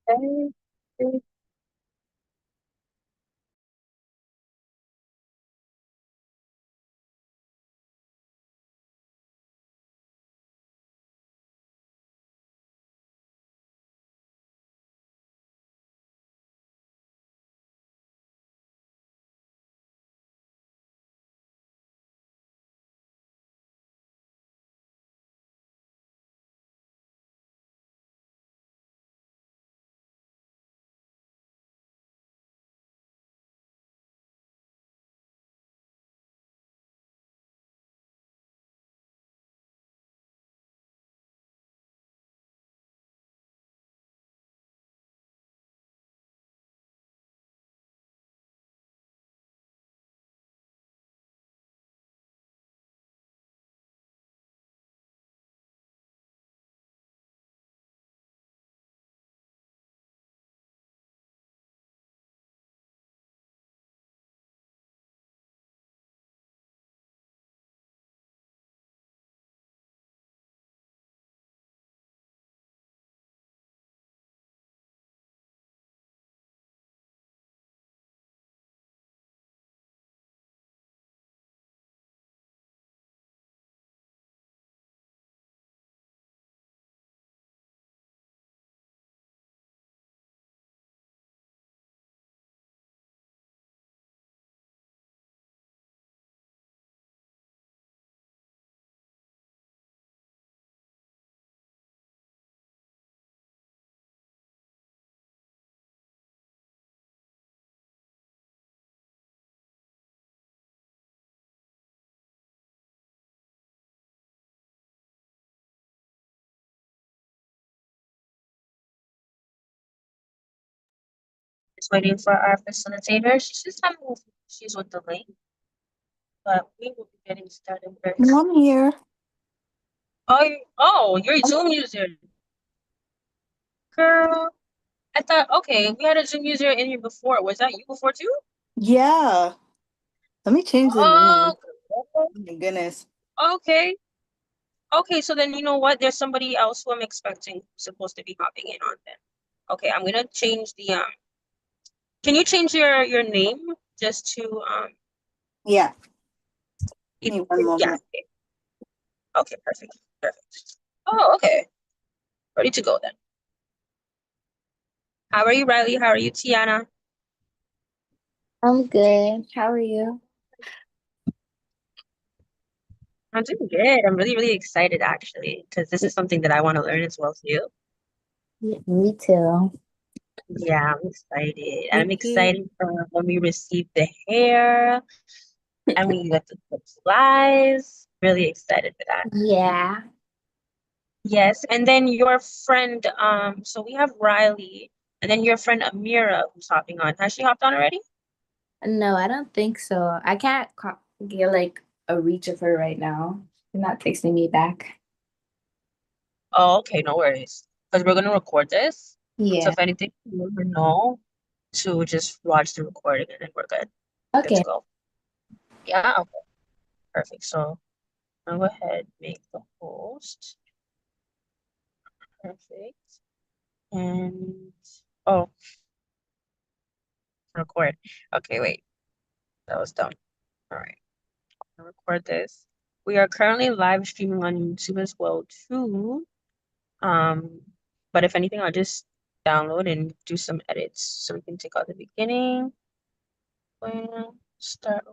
Okay. Just waiting for our facilitator. She's just having issues with the link, but we will be getting started very No, soon. I'm here. Oh, you're a Zoom user, girl. I thought, okay, we had a Zoom user in here before. Was that you before too? Yeah. Let me change the Oh, name. Oh my goodness. okay. Okay, so then you know what? There's somebody else who I'm expecting who's supposed to be hopping in on then. Okay, I'm gonna change the can you change your name just to Yeah. Give it, me one yeah, moment. okay. Okay, perfect. Perfect. Oh, okay. Ready to go then. How are you, Riley? How are you, Tiana? I'm good. How are you? I'm doing good. I'm really, really excited actually, because this is something that I want to learn as well too. Yeah, me too. Yeah, I'm excited. And Me I'm too. excited for when we receive the hair and we get the supplies. Really excited for that. Yeah. Yes, and then your friend, so we have Riley, and then your friend Amira who's hopping on. Has she hopped on already? No, I don't think so. I can't get like a reach of her right now. She's not texting me back. Oh, okay, no worries. Because we're gonna record this. So Yeah. if anything, you never know to just watch the recording and then we're good. Good to Okay. go. Yeah, okay, perfect. So I'll go ahead, make the host. Perfect. And oh, record. Okay, wait. That was dumb. All right. I'll record this. We are currently live streaming on YouTube as well too. Um, but if anything, I'll just download and do some edits so we can take out the beginning. Well, start.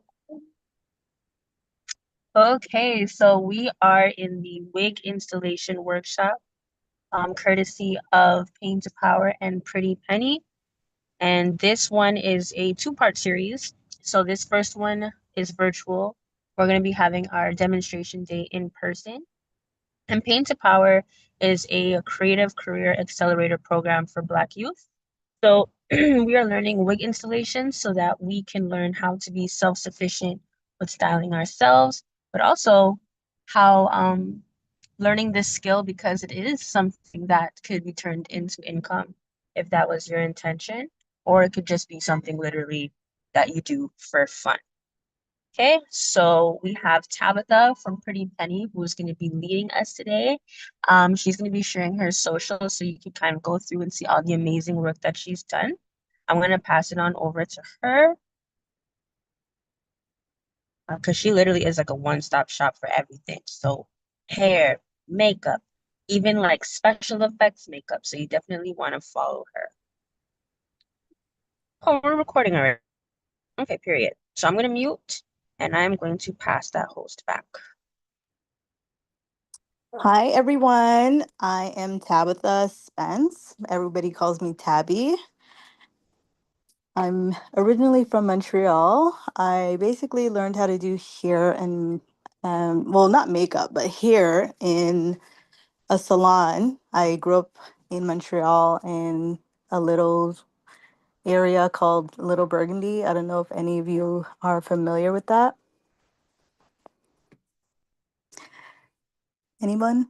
Okay, so we are in the wig installation workshop, courtesy of Pain to Power and Pretty Penny. And this one is a two-part series. So this first one is virtual. We're going to be having our demonstration day in person. And Pain to Power is a creative career accelerator program for Black youth. So we are learning wig installation so that we can learn how to be self-sufficient with styling ourselves, but also how learning this skill because it is something that could be turned into income if that was your intention, or it could just be something literally that you do for fun. Okay, so we have Tabitha from Pretty Penny who's going to be leading us today. She's going to be sharing her social so you can kind of go through and see all the amazing work that she's done. I'm going to pass it on over to her because she literally is like a one-stop shop for everything. So hair, makeup, even like special effects makeup. So you definitely want to follow her. Oh, we're recording already. Okay, period. So I'm going to mute and I'm going to pass that host back. Hi, everyone. I am Tabitha Spence. Everybody calls me Tabby. I'm originally from Montreal. I basically learned how to do hair and, well, not makeup, but hair in a salon. I grew up in Montreal in a little area called Little Burgundy. I don't know if any of you are familiar with that. Anyone?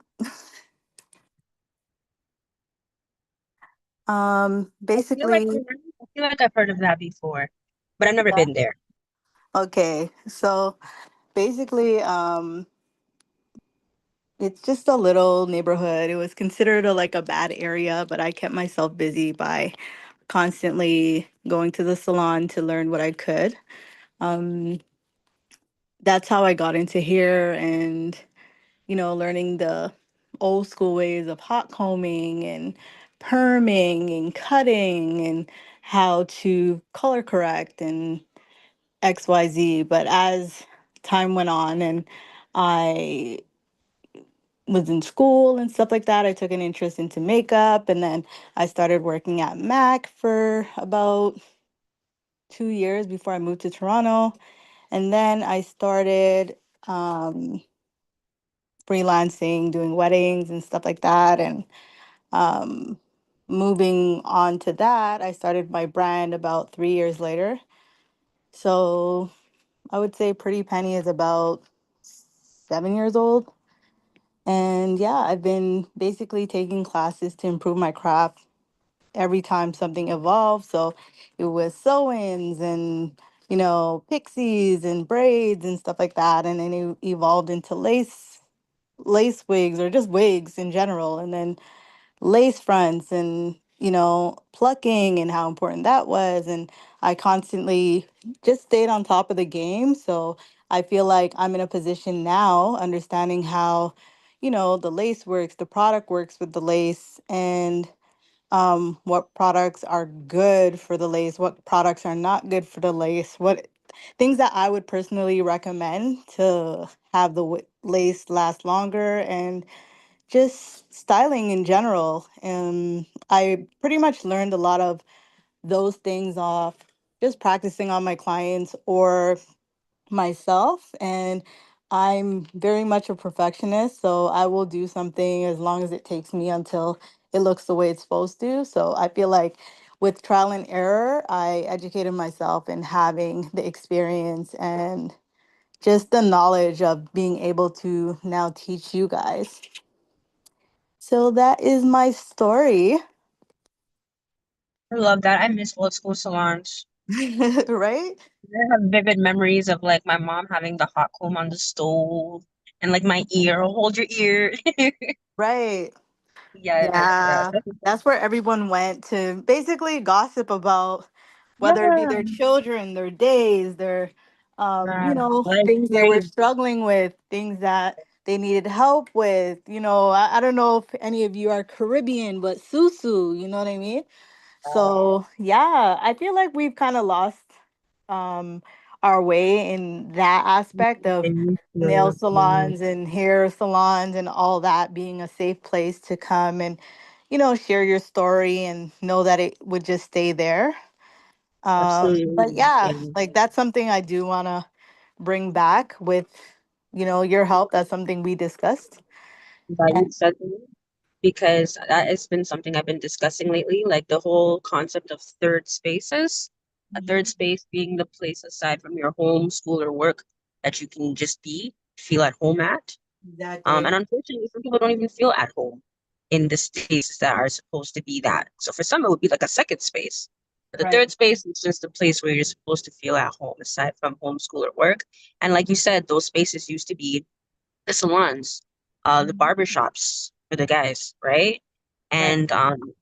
Basically, I feel like I've heard of that before, but I've never yeah. been there. Okay. So basically, it's just a little neighborhood. It was considered like a bad area, but I kept myself busy by constantly going to the salon to learn what I could. Um, that's how I got into hair and, learning the old school ways of hot combing and perming and cutting and how to color correct and XYZ. But as time went on and I was in school and stuff like that, I took an interest into makeup, and then I started working at MAC for about 2 years before I moved to Toronto. And then I started um, freelancing, doing weddings and stuff like that. And um, moving on to that, I started my brand about 3 years later. So I would say Pretty Penny is about 7 years old. And yeah, I've been basically taking classes to improve my craft every time something evolves. So it was sew-ins and, pixies and braids and stuff like that. And then it evolved into lace wigs or just wigs in general. And then lace fronts and, plucking and how important that was. And I constantly just stayed on top of the game. So I feel like I'm in a position now understanding how, the lace works, the product works with the lace, and what products are good for the lace, what products are not good for the lace, what things that I would personally recommend to have the lace last longer, and just styling in general. I pretty much learned a lot of those things off just practicing on my clients or myself. And I'm very much a perfectionist, so I will do something as long as it takes me until it looks the way it's supposed to. So I feel like with trial and error, I educated myself in having the experience and just the knowledge of being able to now teach you guys. So that is my story. I love that. I miss old school salons. Right? I have vivid memories of like my mom having the hot comb on the stove and like my ear, hold your ear. Right. Yes, yes. Yeah, that's where everyone went to basically gossip about whether it be Yeah. their children, their days, their Life things they were stage. struggling with, things that they needed help with. I don't know if any of you are Caribbean, but susu, you know what I mean? So yeah, I feel like we've kind of lost um our way in that aspect of nail salons and hair salons and all that being a safe place to come and share your story and know that it would just stay there. But Absolutely. yeah, And like that's something I do want to bring back with your help. That's something we discussed. that And you said to me, because that has been something I've been discussing lately, like the whole concept of third spaces. A third Mhm. space being the place aside from your home, school, or work that you can just be, feel at home at. And Exactly. unfortunately, some people don't even feel at home in the spaces that are supposed to be that. So for some, it would be like a second space. The Right. third space is just a place where you're supposed to feel at home, aside from homeschool or work. And like you said, those spaces used to be the salons, the barber shops for the guys, right? Right. And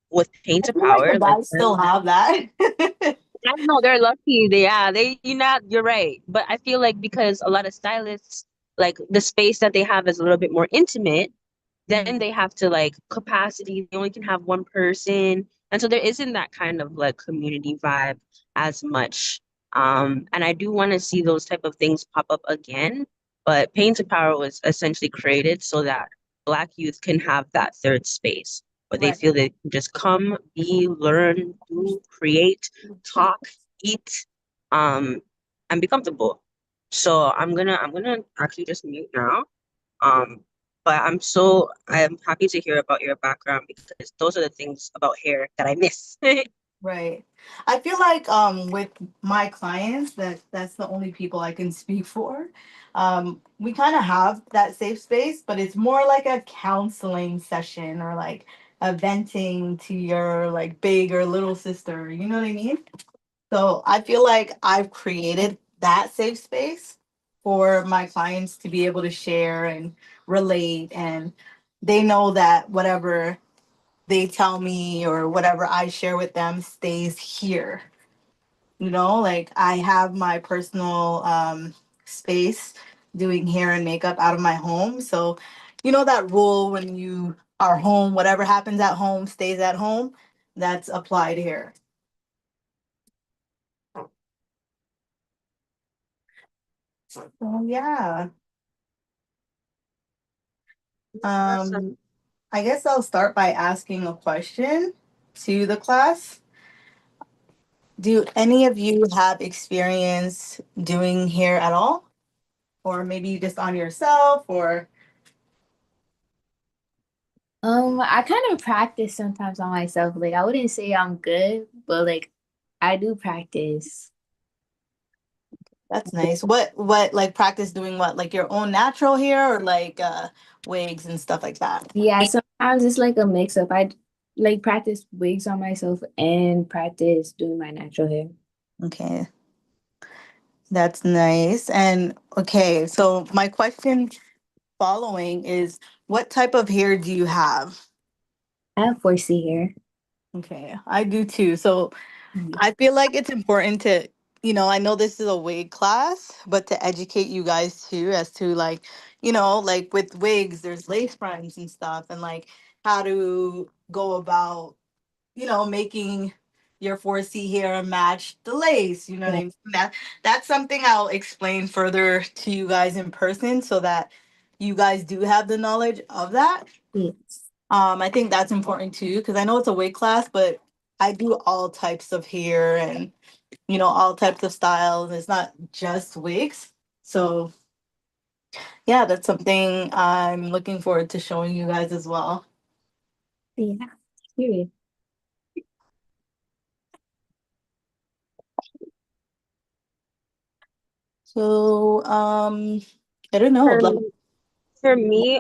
with Paint I to feel like the Power, like guys still have that. I know they're lucky. You're right. But I feel like because a lot of stylists, like the space that they have is a little bit more intimate, then Mhm. they have to like capacity, they only can have one person. And so there isn't that kind of like community vibe as much. And I do want to see those type of things pop up again. But Pain to Power was essentially created so that Black youth can have that third space where they Right. feel they can just come, be, learn, do, create, talk, eat, um, and be comfortable. So I'm gonna actually just mute now. Um, but I'm happy to hear about your background because those are the things about hair that I miss. Right. I feel like with my clients that's the only people I can speak for. We kind of have that safe space, but it's more like a counseling session or like a venting to your like big or little sister, you know what I mean? So I feel like I've created that safe space for my clients to be able to share and relate and they know that whatever they tell me or whatever I share with them stays here. You know, like I have my personal space doing hair and makeup out of my home. So, you know, that rule when you are home, whatever happens at home stays at home, that's applied here. So, yeah. Awesome. Um, I guess I'll start by asking a question to the class. Do any of you have experience doing hair at all? Or maybe just on yourself or I kind of practice sometimes on myself. Like I wouldn't say I'm good, but like I do practice. that's nice. What like practice doing what? Like your own natural hair or like wigs and stuff like that? Yeah, sometimes it's like a mix up. I like practice wigs on myself and practice doing my natural hair. Okay. That's nice. And okay, so my question following is what type of hair do you have? I have 4C hair. Okay, I do too. So Yeah. I feel like it's important to, you know, I know this is a wig class, but to educate you guys too as to like, you know, like with wigs, there's lace fronts and stuff, and like how to go about, you know, making your 4C hair match the lace. You know what I Yeah. mean? That's something I'll explain further to you guys in person so that you guys do have the knowledge of that. Yes. I think that's important too, because I know it's a weight class, but I do all types of hair and, you know, all types of styles. It's not just wigs. So yeah, that's something I'm looking forward to showing you guys as well. Yeah. Period. So I don't know. For for me,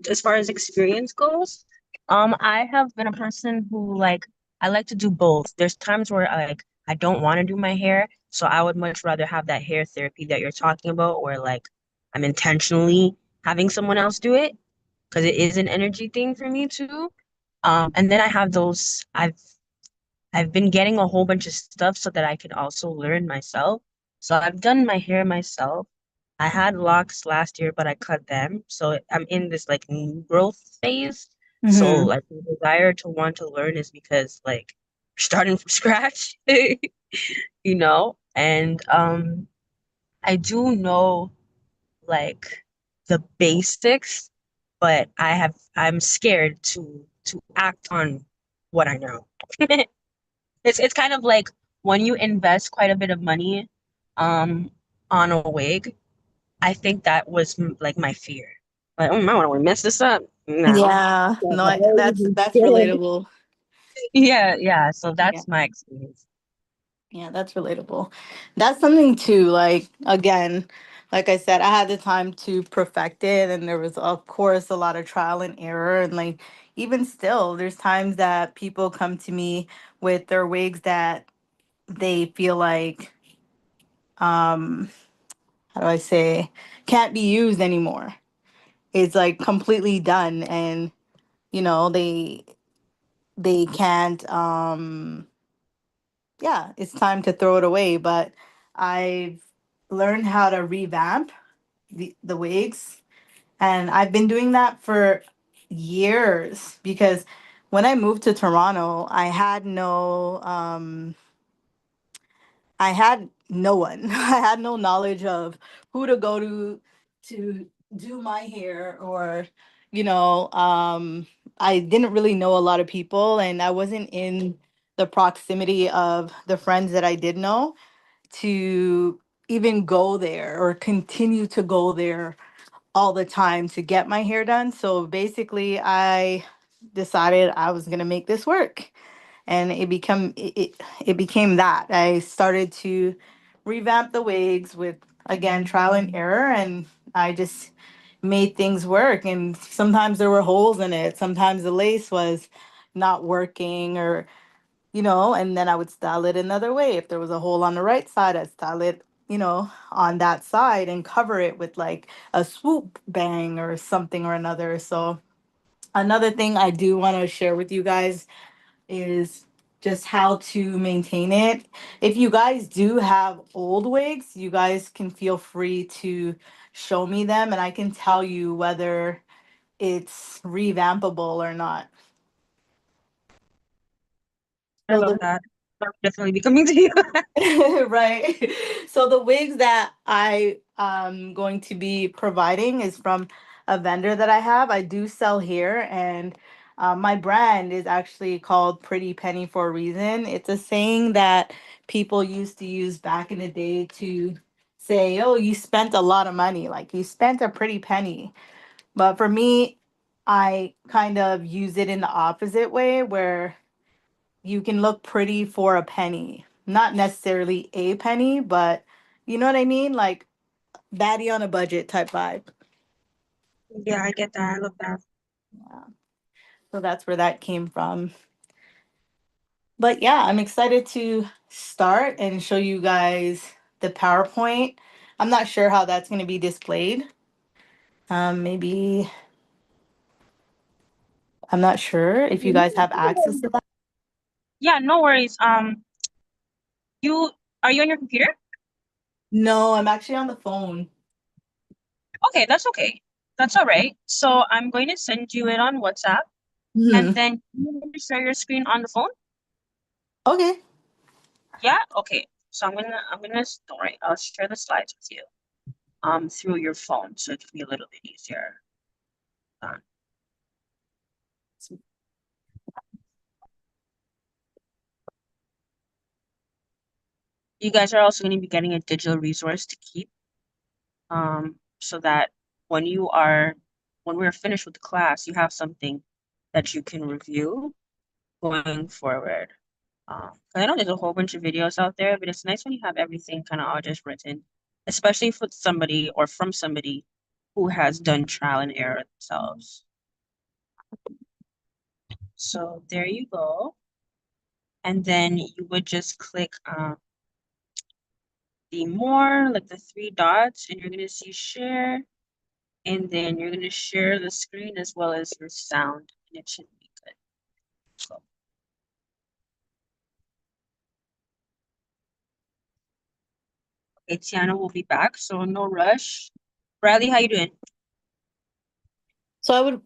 as far as experience goes, I have been a person who like I like to do both. There's times where I don't want to do my hair, so I would much rather have that hair therapy that you're talking about, where like I'm intentionally having someone else do it because it is an energy thing for me too. And then I have those I've been getting a whole bunch of stuff so that I can also learn myself. So I've done my hair myself. I had locks last year, but I cut them. So I'm in this like new growth phase. So Mm-hmm. like the desire to want to learn is because like starting from scratch, you know? And I do know like the basics, but I'm scared to act on what I know. It's kind of like when you invest quite a bit of money um on a wig, I think that was like my fear. Like, oh, I don't want to mess this up. No. Yeah, Yeah, no, I've always been that's scared. relatable. Yeah, yeah. So Yeah. that's my experience. Yeah, that's relatable. That's something too, like again, like I said, I had the time to perfect it and there was of course a lot of trial and error and like even still there's times that people come to me with their wigs that they feel like, um, how do I say, can't be used anymore. It's like completely done, and they can't. Yeah, it's time to throw it away. But I've learned how to revamp the wigs, and I've been doing that for years because when I moved to Toronto, I had no one. I had no knowledge of who to go to do my hair, or you know, I didn't really know a lot of people, and I wasn't in the proximity of the friends that I did know to even go there or continue to go there all the time to get my hair done. So basically, I decided I was going to make this work, and it became that I started to revamp the wigs with, again, trial and error, and I just made things work. And sometimes there were holes in it, sometimes the lace was not working, or and then I would style it another way. If there was a hole on the right side, I'd style it on that side and cover it with like a swoop bang or something or another. So another thing I do want to share with you guys is just how to maintain it. If you guys do have old wigs, you guys can feel free to show me them, and I can tell you whether it's revampable or not. I So love the that. I'll definitely be coming to you. right. So the wigs that I am going to be providing is from a vendor that I have. I do sell here, and my brand is actually called Pretty Penny for a reason. It's a saying that people used to use back in the day to say, "Oh, you spent a lot of money, like you spent a pretty penny." But for me, I kind of use it in the opposite way, where you can look pretty for a penny. Not necessarily a penny, but you know what I mean? Like baddie on a budget type vibe. Yeah, I get that. I love that. Yeah. So that's where that came from. But yeah, I'm excited to start and show you guys the PowerPoint. I'm not sure how that's going to be displayed. Maybe I'm not sure if you guys have access to that. Yeah, no worries. You are you on your computer? No, I'm actually on the phone. Okay, that's okay. That's all right. So I'm going to send you it on WhatsApp, and Mhm. then you want to share your screen on the phone. Okay. Yeah. Okay. So all right. I'll share the slides with you through your phone, so it can be a little bit easier. Uh, you guys are also going to be getting a digital resource to keep, so that when you are when we're finished with the class, you have something that you can review going forward. I know there's a whole bunch of videos out there, but it's nice when you have everything kind of all just written, especially for somebody or from somebody who has done trial and error themselves. So there you go. And then you would just click the more, like the three dots, and you're going to see share. And then you're going to share the screen as well as your sound, and it should be good. So, okay, Tiana will be back, so no rush. Bradley, how you doing? So I would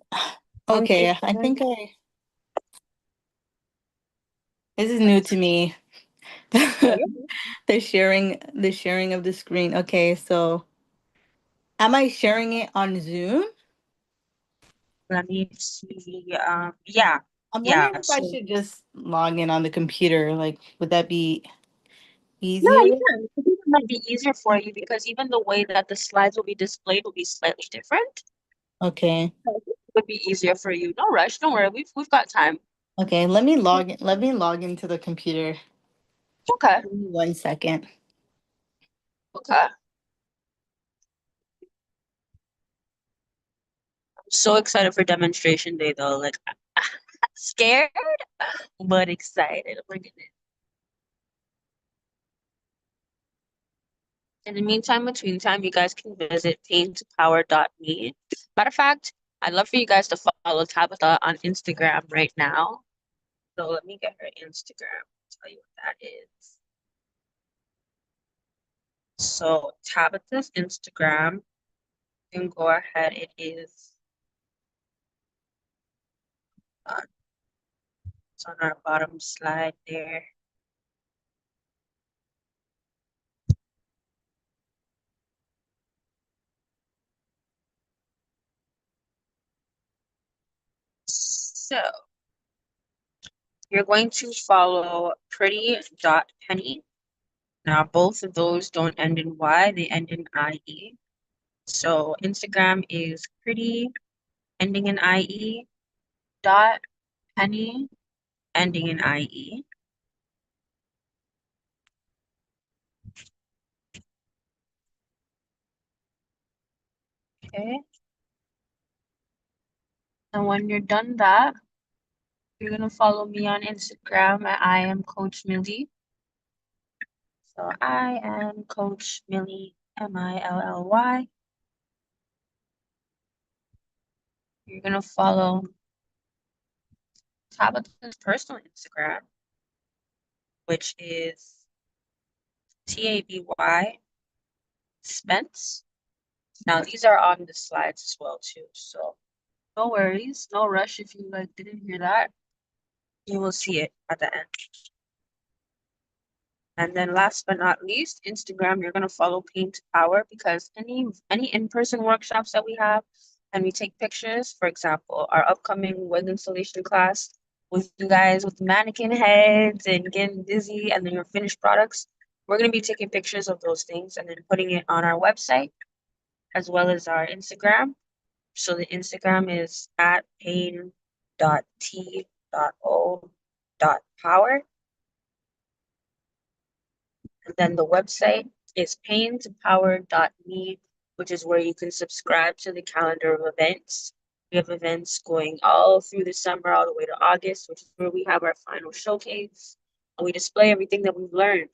I'm okay, I good. think this is new to me. Oh, yeah. The sharing of the screen. Okay, so am I sharing it on Zoom? Let me see. Yeah, I'm yeah. wondering if I So should just log in on the computer. Like, would that be no, easier? you can. I think it might be easier for you because even the way that the slides will be displayed will be slightly different. Okay. So I think it would be easier for you. No rush. Don't worry. We've got time. Okay, let me log in. Let me log into the computer. Okay. Give me 1 second. Okay. I'm so excited for demonstration day though. Like scared, but excited. Oh my goodness. In the meantime, between time, you guys can visit paintopower.me. Matter of fact, I'd love for you guys to follow Tabitha on Instagram right now. So let me get her Instagram, tell you what that is. So Tabitha's Instagram, you can go ahead. It is uh, it's on our bottom slide there. So you're going to follow pretty.penny. Now both of those don't end in Y, they end in IE. So Instagram is pretty ending in IE dot penny ending in IE. Okay. And when you're done that, you're gonna follow me on Instagram at I am Coach Millie. So I am Coach Millie, Milly. You're gonna follow Tabitha's personal Instagram, which is TABY Spence. Now these are on the slides as well too, so no worries, no rush if you like didn't hear that. You will see it at the end. And then last but not least, Instagram, you're gonna follow Paint to Power because any in-person workshops that we have and we take pictures, for example, our upcoming web installation class with you guys with mannequin heads and getting dizzy and then your finished products, we're gonna be taking pictures of those things and then putting it on our website as well as our Instagram. So the Instagram is at pain.t.o.power. And then the website is paintopower.me, which is where you can subscribe to the calendar of events. We have events going all through the summer, all the way to August, which is where we have our final showcase. And we display everything that we've learned.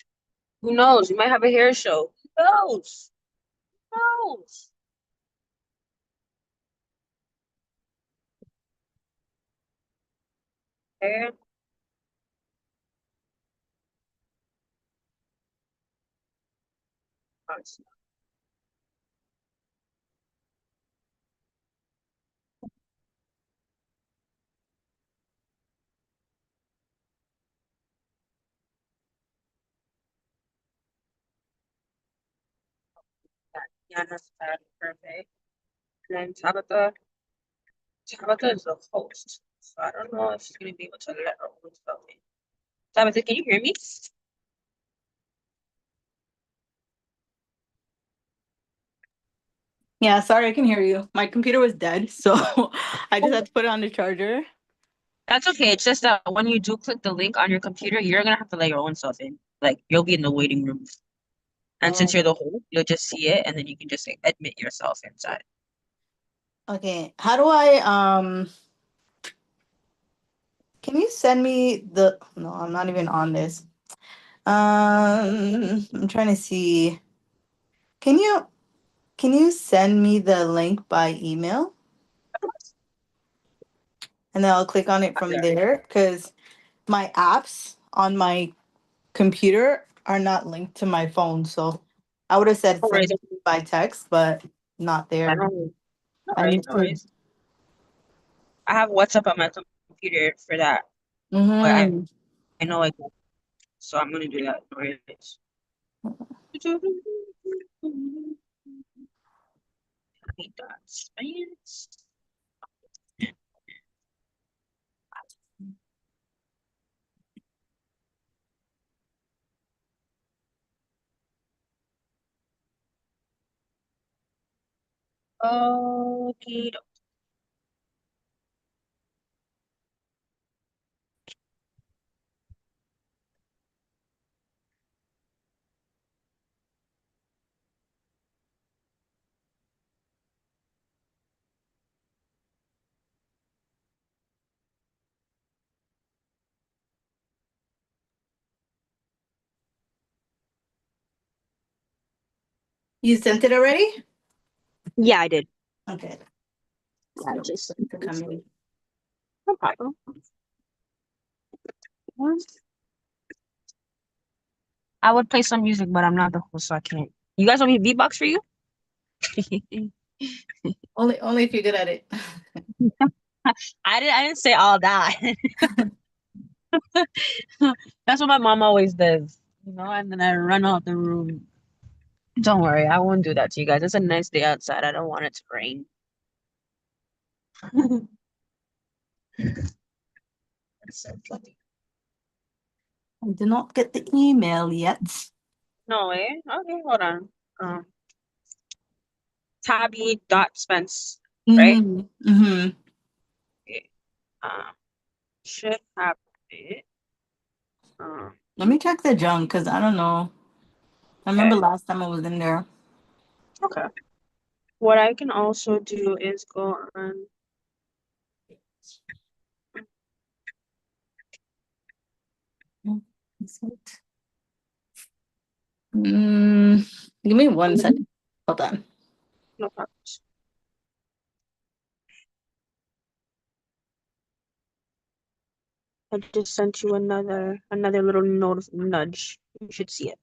Who knows? We might have a hair show. Who knows? Who knows? Hair. Yeah, that's perfect. And then Tabitha is the host. So I don't know if she's gonna be able to let her own stuff in. Tabitha, can you hear me? Yeah, sorry, I can hear you. My computer was dead, so I just had to put it on the charger. That's okay. It's just that when you do click the link on your computer, you're gonna have to let your own stuff in. Like you'll be in the waiting room. And since you're Oh, the host, you'll just see it and then you can just like, admit yourself inside. okay. How do I can you send me the no, I'm not even on this. I'm trying to see. Can you can you send me the link by email? And then I'll click on it from Yeah. there because my apps on my computer are not linked to my phone. So I would have said No send worries. it by text, but not I there. don't no I worries, need no to. worries. I have WhatsApp on my computer for that. But Mm-hmm. I know I can. So I'm gonna do that. No worries. Space. Okay. You sent it already? Yeah, I did. Okay. I just sent To it. come in. No problem. I would play some music, but I'm not the host, so I can't. You guys want me to beatbox for you? Only if you're good at it. I didn't say all that. That's what my mom always does, and then I run out the room. Don't worry, I won't do that to you guys. It's a nice day outside. I don't want it to rain. That's so funny. I did not get the email yet. No way. Okay, hold on. Um, Tabby dot Spence, right? Mm-hmm. Mm-hmm. Okay. Should have it. Um, Let me check the junk because I don't know. I remember okay. last time I was in there. Okay. What I can also do is go on. Is it? Give me one second. Hold on. No problem. I just sent you another little nudge. You should see it.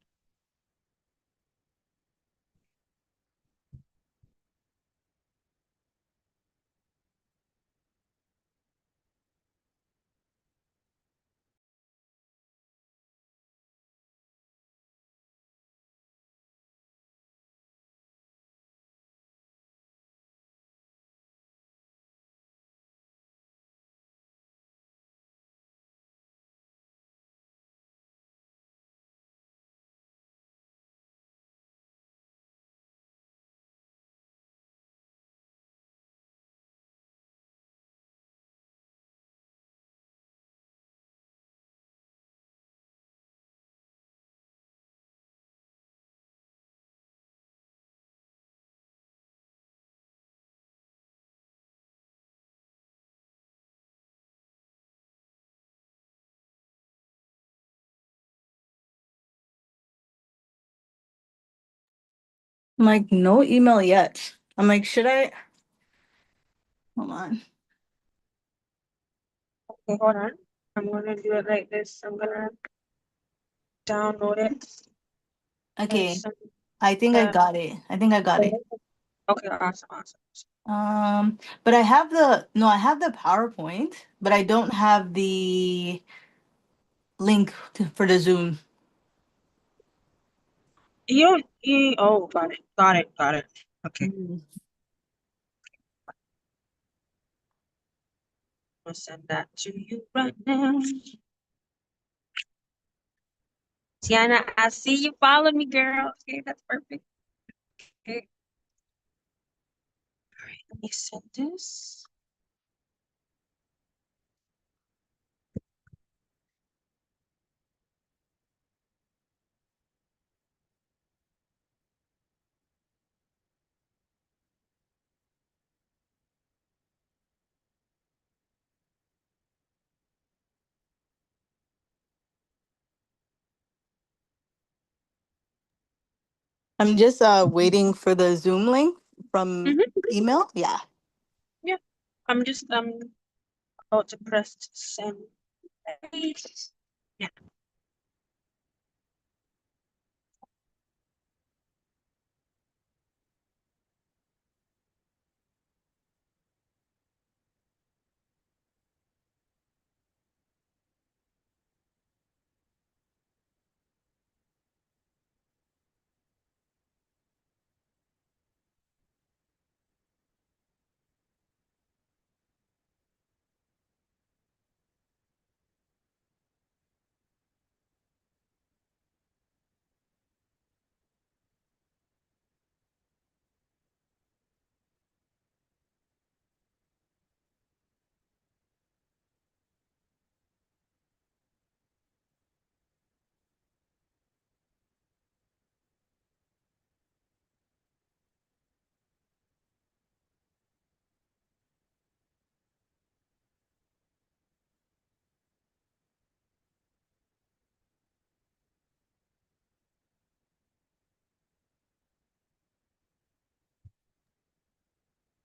I'm like, no email yet. I'm like, should I? Hold on. Okay, hold on. I'm gonna do it like this. I'm gonna download it and Okay, send I think I that. got it. I think I got it. Okay, awesome. But I have I have the PowerPoint, but I don't have the link for the Zoom. Oh, got it. Okay, Mhm. I'll send that to you right now. Tiana, I see you followed me, girl. Okay, that's perfect. Okay, all right, let me send this. I'm just waiting for the Zoom link from Mm-hmm. email. Yeah. Yeah, I'm just about to press send. Yeah.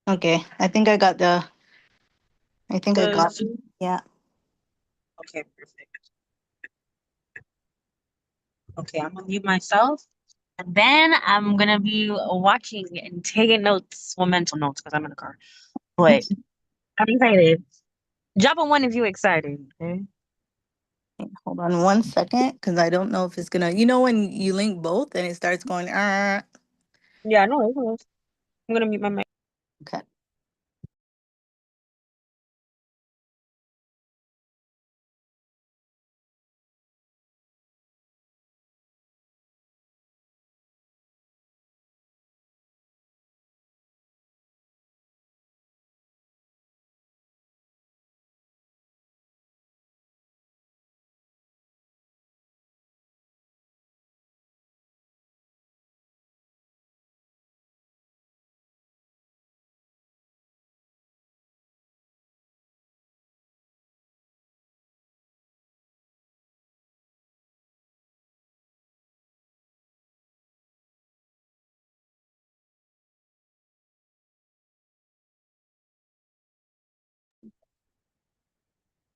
Okay, I think I got the. I think I got. Zoom? Yeah. Okay, perfect. Okay, I'm gonna mute myself. And then I'm gonna be watching and taking notes, well, mental notes, because I'm in the car. But I'm excited. Drop a one if you're excited. Okay. Hold on 1 second, because I don't know if it's gonna. You know when you link both and it starts going. Yeah, no, it was. I'm gonna mute my mic. Okay.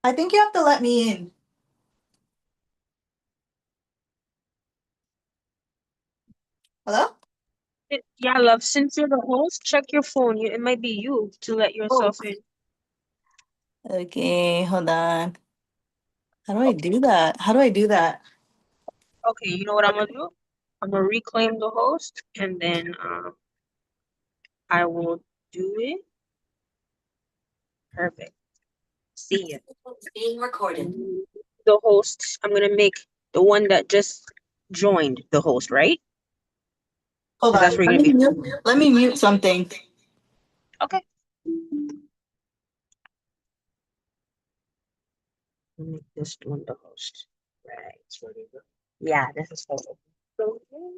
I think you have to let me in. Hello? Yeah, love, since you're the host, check your phone. It might be you to let Oh. yourself in. Okay, hold on. How do I do that? How do I do that? Okay, you know what I'm gonna do? I'm gonna reclaim the host and then I will do it. Perfect. See ya. It's being recorded. The host, I'm gonna make the one that just joined the host, right? Hold 'Cause on. that's where you're gonna be. Let me mute something. Okay. I'll make this one the host. Right. Yeah, this is so cool.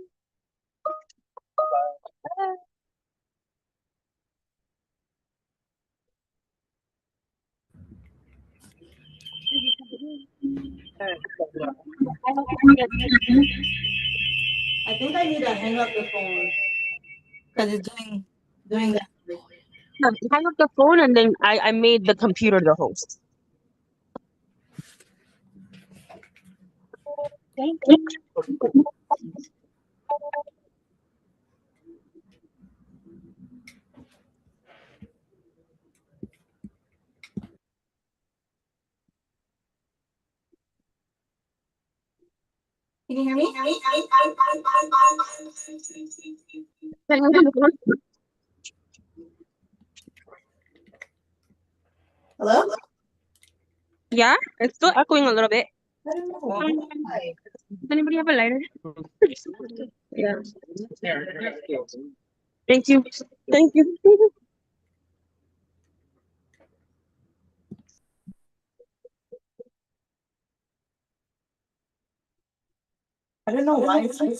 I think I need to hang up the phone because it's doing that. Hang up the phone and then I made the computer the host. Thank you. Can you hear me? Hello? Yeah, it's still echoing a little bit. I don't know. Hi. Does anybody have a lighter? Yeah. Thank you. Thank you. I don't know why it's like.